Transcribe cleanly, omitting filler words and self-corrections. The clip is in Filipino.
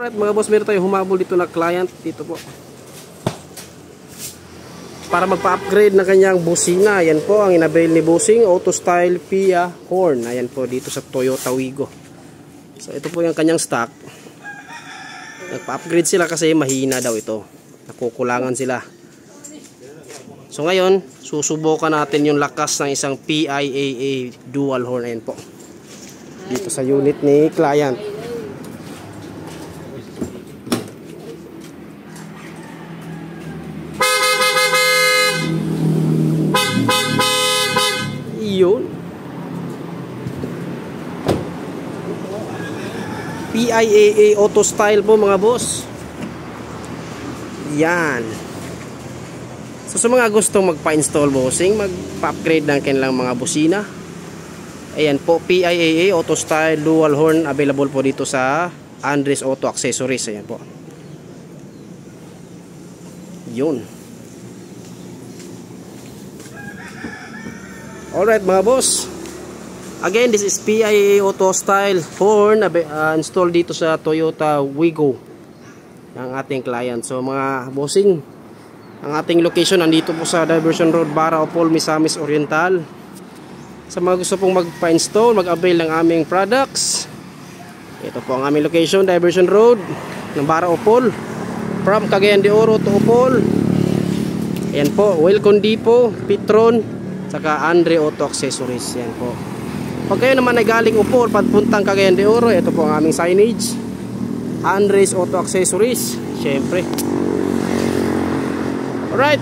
Alright mga boss, meron tayong humabol dito na client dito po para magpa-upgrade ng kanyang busina. Ayan po ang inabail ni Bossing, Auto Style Pia horn. Ayan po dito sa Toyota Wigo. So ito po yung kanyang stock. Nagpa-upgrade sila kasi mahina daw ito, nakukulangan sila. So ngayon susubukan natin yung lakas ng isang PIAA dual horn. Ayan po dito sa unit ni client. Yun, PIAA Auto Style po mga boss. Yan. So sa mga gustong magpa-install Bossing, magpa-upgrade ng kanilang mga busina, ayan po, PIAA Auto Style dual horn, available po dito sa Andres Auto Accessories. Ayan po. Yun. Alright mga boss, again this is PIAA Auto Style horn, installed dito sa Toyota Wigo ng ating client. So mga Bossing, ang ating location nandito po sa Diversion Road, Baraopol, Misamis Oriental. Sa mga gusto pong magpa-install, mag-avail ng aming products, ito po ang aming location, Diversion Road ng Baraopol, from Cagayan de Oro to Opol. Ayan po, Welcome Depot, Petron, saka Andre Auto Accessories. Yan po. Pag kayo naman ay galing Upol papuntang Cagayan de Oro, ito po ang aming signage, Andres Auto Accessories, syempre. Alright.